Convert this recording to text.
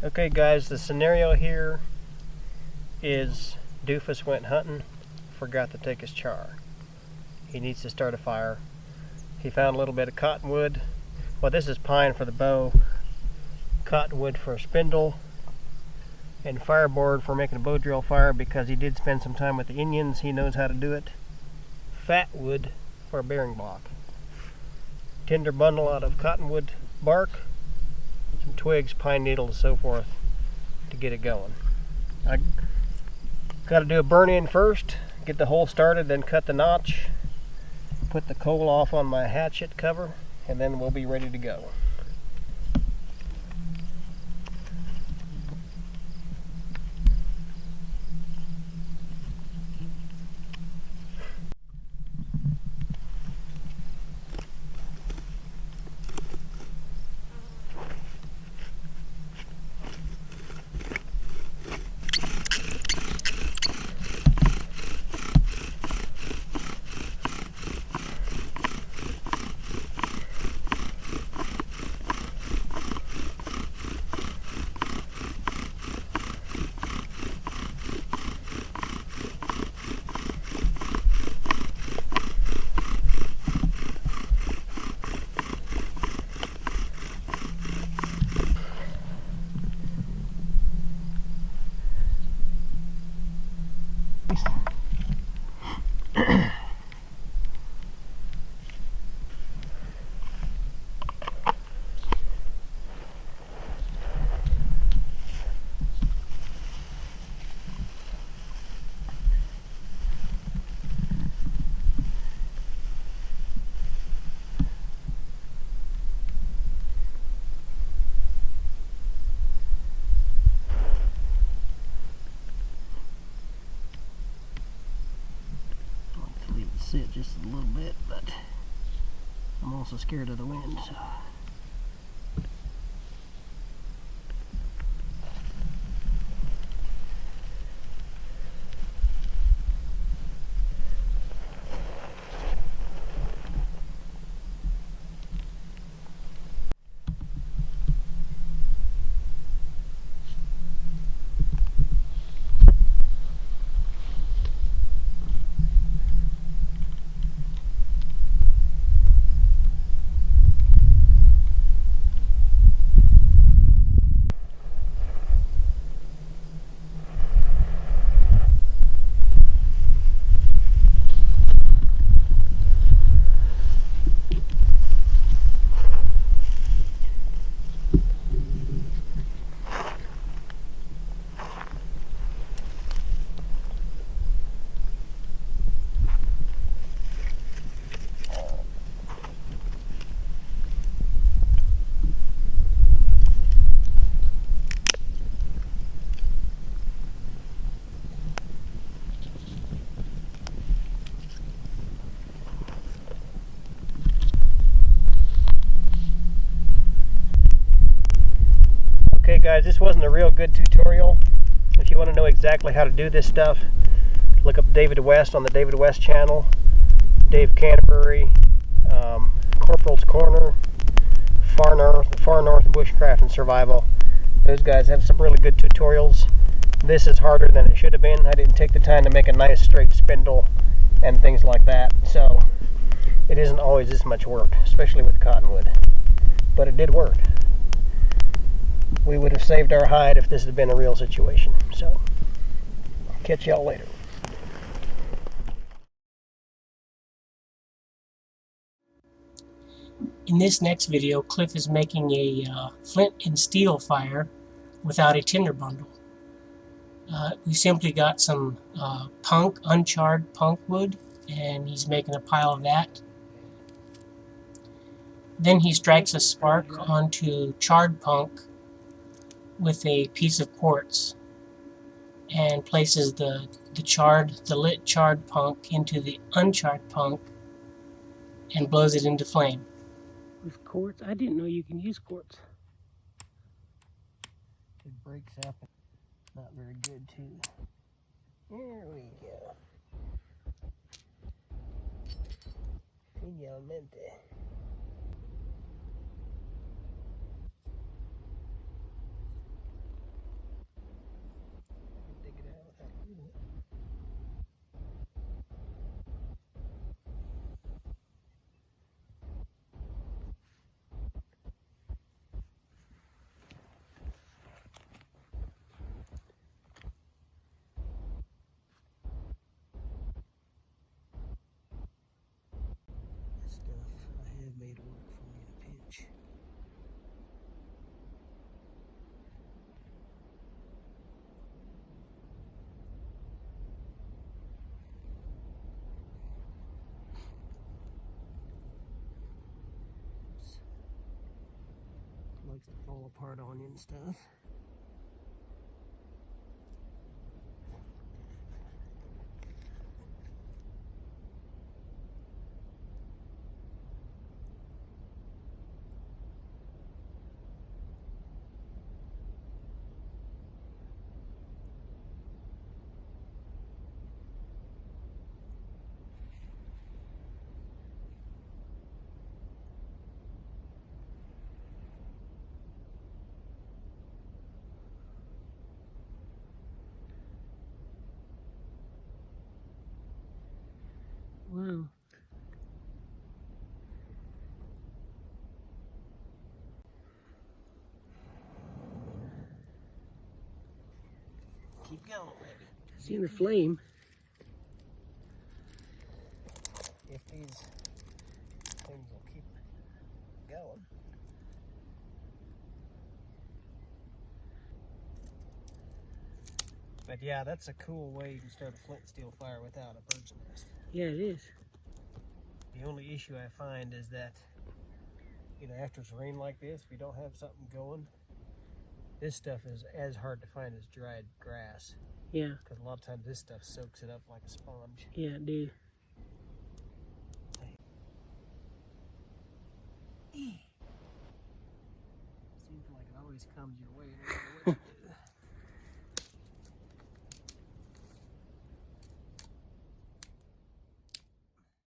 Okay guys, the scenario here is Doofus went hunting, forgot to take his char. He needs to start a fire. He found a little bit of cottonwood. Well, this is pine for the bow, cottonwood for a spindle, and fireboard for making a bow drill fire because he did spend some time with the Indians. He knows how to do it. Fat wood for a bearing block. Tinder bundle out of cottonwood bark, some twigs, pine needles, so forth to get it going. I got to do a burn in first, get the hole started, then cut the notch, put the coal off on my hatchet cover, and then we'll be ready to go. Sit just a little bit, but I'm also scared of the wind, so. Okay guys, this wasn't a real good tutorial. If you want to know exactly how to do this stuff, look up David West on the David West channel, Dave Canterbury, Corporal's Corner, Far North Bushcraft and Survival. Those guys have some really good tutorials. This is harder than it should have been. I didn't take the time to make a nice straight spindle and things like that, so it isn't always this much work, especially with cottonwood. But it did work. We would have saved our hide if this had been a real situation. So, I'll catch y'all later. In this next video, Cliff is making a flint and steel fire without a tinder bundle. We simply got some uncharred punk wood, and he's making a pile of that. Then he strikes a spark onto charred punk with a piece of quartz and places the lit charred punk into the uncharred punk and blows it into flame. With quartz? I didn't know you can use quartz. It breaks up. Not very good too. There we go. Finalmente. made work for me in a pinch. Likes to fall apart on you and stuff. Wow. Keep going, baby. Seen the flame. If these things will keep going. But yeah, that's a cool way you can start a flint and steel fire without a bird's nest. Yeah, it is. The only issue I find is that, you know, after it's rain like this, if you don't have something going, this stuff is as hard to find as dried grass. Yeah. Because a lot of times this stuff soaks it up like a sponge. Yeah, it do. Seems like it always comes your way.